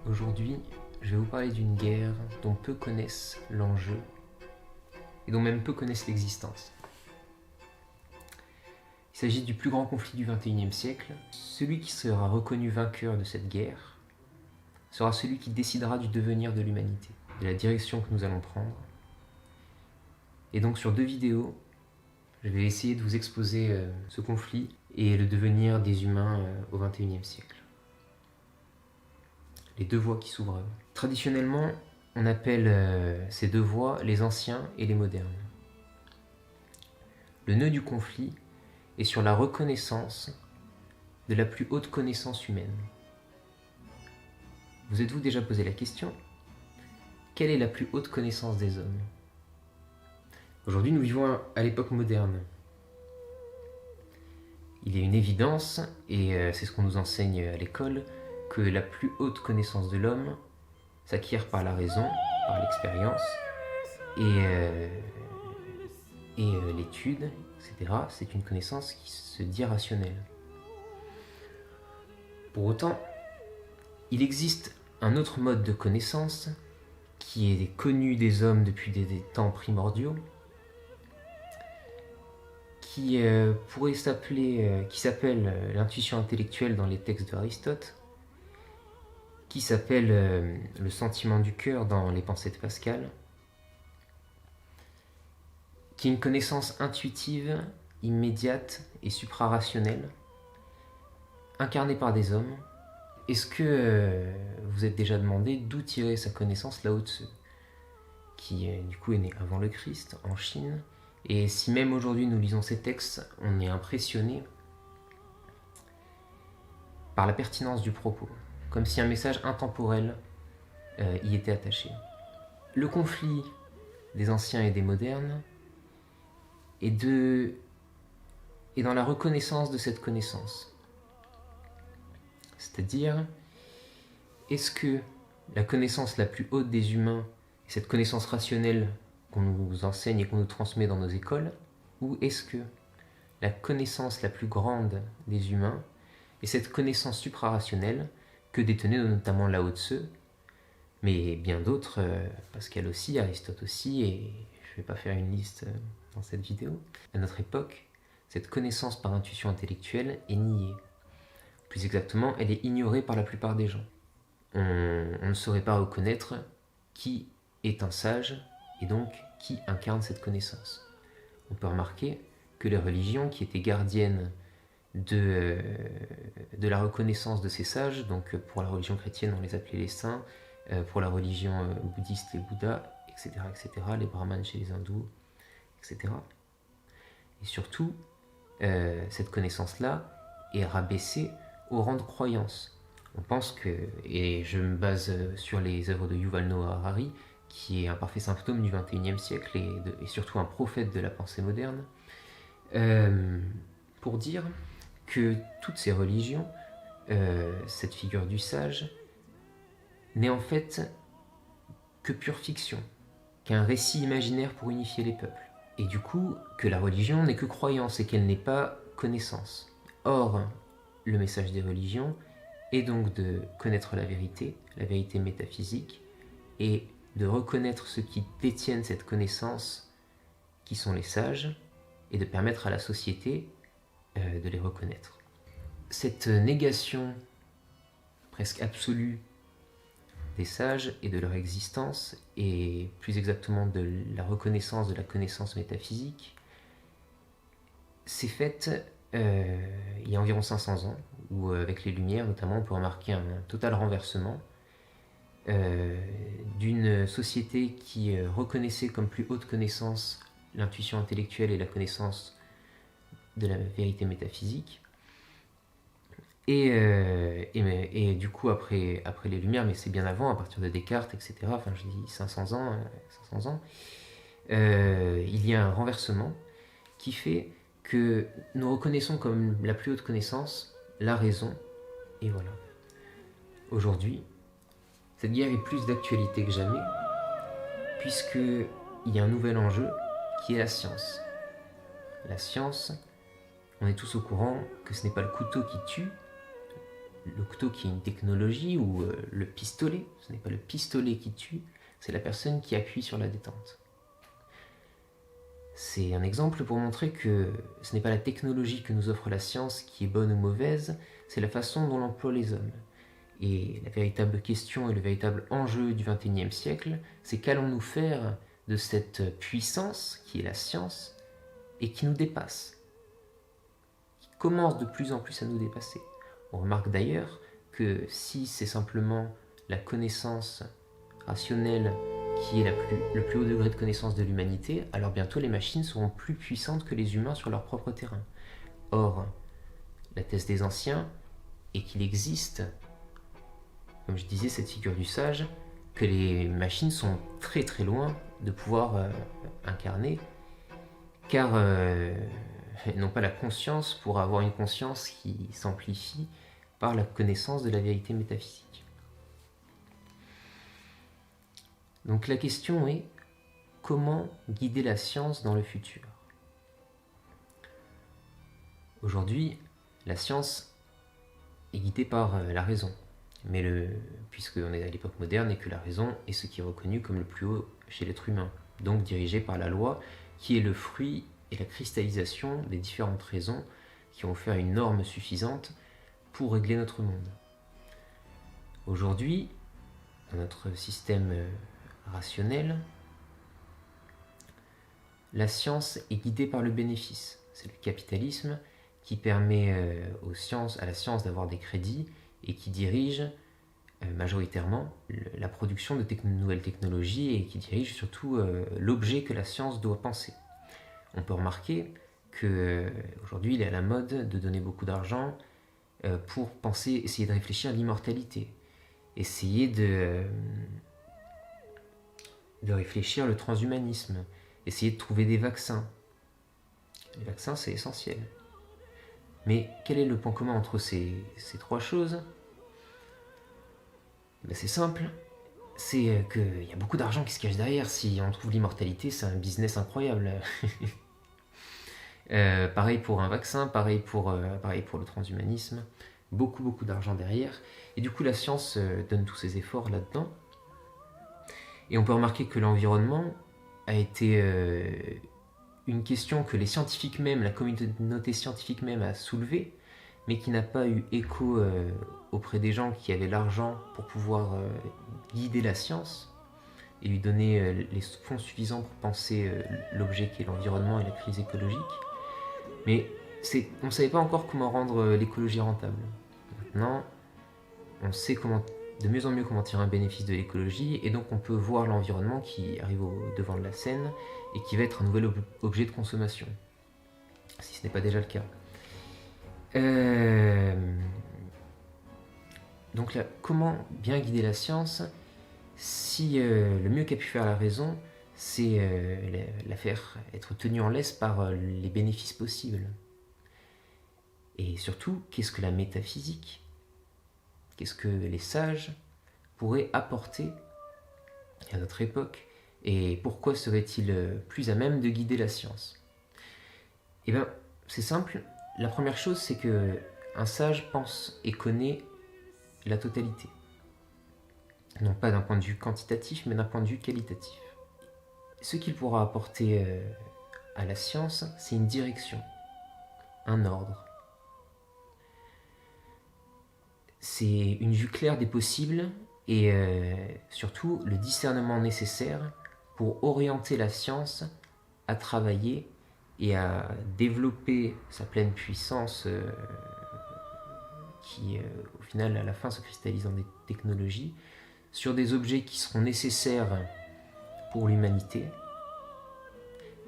Aujourd'hui, je vais vous parler d'une guerre dont peu connaissent l'enjeu et dont même peu connaissent l'existence. Il s'agit du plus grand conflit du XXIe siècle. Celui qui sera reconnu vainqueur de cette guerre sera celui qui décidera du devenir de l'humanité, de la direction que nous allons prendre. Et donc sur 2 vidéos, je vais essayer de vous exposer ce conflit et le devenir des humains au XXIe siècle. Les 2 voies qui s'ouvrent à eux. Traditionnellement, on appelle ces 2 voies les anciens et les modernes. Le nœud du conflit est sur la reconnaissance de la plus haute connaissance humaine. Vous êtes-vous déjà posé la question? Quelle est la plus haute connaissance des hommes? Aujourd'hui, nous vivons à l'époque moderne. Il est une évidence, et c'est ce qu'on nous enseigne à l'école, que la plus haute connaissance de l'homme s'acquiert par la raison, par l'expérience, et l'étude, etc. C'est une connaissance qui se dit rationnelle. Pour autant, il existe un autre mode de connaissance qui est connu des hommes depuis des temps primordiaux, qui s'appelle l'intuition intellectuelle dans les textes d'Aristote, qui s'appelle le sentiment du cœur dans les pensées de Pascal, qui est une connaissance intuitive, immédiate et suprarationnelle, incarnée par des hommes. Est-ce que vous êtes déjà demandé d'où tirer sa connaissance Lao Tzu, qui du coup est né avant le Christ, en Chine, et si même aujourd'hui nous lisons ces textes, on est impressionné par la pertinence du propos, comme si un message intemporel y était attaché. Le conflit des anciens et des modernes est dans la reconnaissance de cette connaissance. C'est-à-dire, est-ce que la connaissance la plus haute des humains est cette connaissance rationnelle qu'on nous enseigne et qu'on nous transmet dans nos écoles, ou est-ce que la connaissance la plus grande des humains est cette connaissance suprarationnelle que détenait notamment Lao Tzu, mais bien d'autres, Pascal aussi, Aristote aussi, et je ne vais pas faire une liste dans cette vidéo. À notre époque, cette connaissance par intuition intellectuelle est niée. Plus exactement, elle est ignorée par la plupart des gens. On ne saurait pas reconnaître qui est un sage et donc qui incarne cette connaissance. On peut remarquer que les religions qui étaient gardiennes de la reconnaissance de ces sages, donc pour la religion chrétienne on les appelait les saints, pour la religion bouddhiste les Bouddhas, etc., les brahmanes chez les hindous, etc. Et surtout, cette connaissance-là est rabaissée au rang de croyance. On pense que, et je me base sur les œuvres de Yuval Noah Harari, qui est un parfait symptôme du XXIe siècle et surtout un prophète de la pensée moderne, pour dire que toutes ces religions, cette figure du sage, n'est en fait que pure fiction, qu'un récit imaginaire pour unifier les peuples. Et du coup, que la religion n'est que croyance et qu'elle n'est pas connaissance. Or, le message des religions est donc de connaître la vérité métaphysique, et de reconnaître ceux qui détiennent cette connaissance, qui sont les sages, et de permettre à la société de les reconnaître. Cette négation presque absolue des sages et de leur existence, et plus exactement de la reconnaissance de la connaissance métaphysique, s'est faite il y a environ 500 ans, où avec les Lumières notamment, on peut remarquer un total renversement d'une société qui reconnaissait comme plus haute connaissance l'intuition intellectuelle et la connaissance de la vérité métaphysique. Et du coup, après les Lumières, mais c'est bien avant, à partir de Descartes, etc., enfin je dis 500 ans, il y a un renversement qui fait que nous reconnaissons comme la plus haute connaissance la raison, et voilà. Aujourd'hui, cette guerre est plus d'actualité que jamais, puisqu'il y a un nouvel enjeu qui est la science. La science, on est tous au courant que ce n'est pas le couteau qui tue, le couteau qui est une technologie ou le pistolet. Ce n'est pas le pistolet qui tue, c'est la personne qui appuie sur la détente. C'est un exemple pour montrer que ce n'est pas la technologie que nous offre la science qui est bonne ou mauvaise, c'est la façon dont l'emploient les hommes. Et la véritable question et le véritable enjeu du XXIe siècle, c'est qu'allons-nous faire de cette puissance qui est la science et qui nous dépasse, qui commence de plus en plus à nous dépasser. On remarque d'ailleurs que si c'est simplement la connaissance rationnelle qui est le plus haut degré de connaissance de l'humanité, alors bientôt les machines seront plus puissantes que les humains sur leur propre terrain. Or, la thèse des anciens est qu'il existe, comme je disais, cette figure du sage, que les machines sont très très loin de pouvoir incarner, car elles n'ont pas la conscience pour avoir une conscience qui s'amplifie par la connaissance de la vérité métaphysique. Donc la question est, comment guider la science dans le futur ? Aujourd'hui, la science est guidée par la raison. Mais puisqu'on est à l'époque moderne et que la raison est ce qui est reconnu comme le plus haut chez l'être humain, donc dirigé par la loi, qui est le fruit et la cristallisation des différentes raisons qui ont offert une norme suffisante pour régler notre monde. Aujourd'hui, dans notre système rationnel, la science est guidée par le bénéfice. C'est le capitalisme qui permet à la science d'avoir des crédits et qui dirige majoritairement la production de nouvelles technologies et qui dirige surtout l'objet que la science doit penser. On peut remarquer qu'aujourd'hui il est à la mode de donner beaucoup d'argent pour essayer de réfléchir à l'immortalité, essayer de réfléchir le transhumanisme, essayer de trouver des vaccins. Les vaccins, c'est essentiel. Mais quel est le point commun entre ces trois choses ? Ben c'est simple, c'est qu'il y a beaucoup d'argent qui se cache derrière. Si on trouve l'immortalité, c'est un business incroyable. Pareil pour un vaccin, pareil pour le transhumanisme. Beaucoup d'argent derrière. Et du coup, la science donne tous ses efforts là-dedans. Et on peut remarquer que l'environnement a été une question que les scientifiques même, la communauté scientifique même a soulevée, mais qui n'a pas eu écho auprès des gens qui avaient l'argent pour pouvoir guider la science et lui donner les fonds suffisants pour penser l'objet qui est l'environnement et la crise écologique. Mais on ne savait pas encore comment rendre l'écologie rentable. Maintenant, on sait de mieux en mieux comment tirer un bénéfice de l'écologie, et donc on peut voir l'environnement qui arrive au devant de la scène et qui va être un nouvel objet de consommation, si ce n'est pas déjà le cas. Donc là, comment bien guider la science si le mieux qu'a pu faire la raison, c'est la faire être tenue en laisse par les bénéfices possibles. Et surtout, qu'est-ce que la métaphysique ? Qu'est-ce que les sages pourraient apporter à notre époque ? Et pourquoi seraient-ils plus à même de guider la science ? Eh bien, c'est simple. La première chose, c'est qu'un sage pense et connaît la totalité. Non pas d'un point de vue quantitatif, mais d'un point de vue qualitatif. Ce qu'il pourra apporter à la science, c'est une direction, un ordre. C'est une vue claire des possibles et surtout le discernement nécessaire pour orienter la science à travailler et à développer sa pleine puissance qui, au final, à la fin, se cristallise en des technologies sur des objets qui seront nécessaires pour l'humanité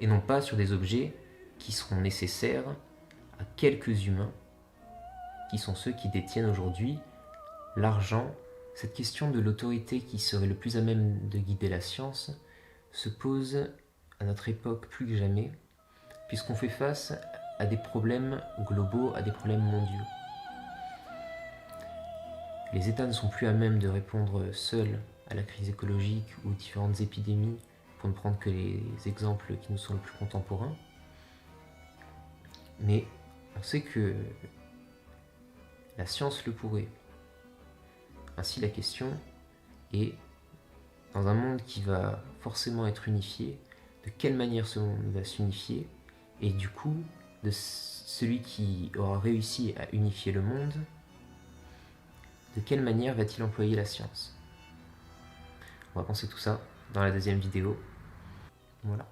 et non pas sur des objets qui seront nécessaires à quelques humains qui sont ceux qui détiennent aujourd'hui l'argent. Cette question de l'autorité qui serait le plus à même de guider la science se pose à notre époque plus que jamais, puisqu'on fait face à des problèmes globaux, à des problèmes mondiaux. Les États ne sont plus à même de répondre seuls à la crise écologique ou différentes épidémies, pour ne prendre que les exemples qui nous sont les plus contemporains. Mais on sait que la science le pourrait. Ainsi la question est, dans un monde qui va forcément être unifié, de quelle manière ce monde va s'unifier, et du coup, de celui qui aura réussi à unifier le monde, de quelle manière va-t-il employer la science? On va penser tout ça dans la deuxième vidéo. Voilà.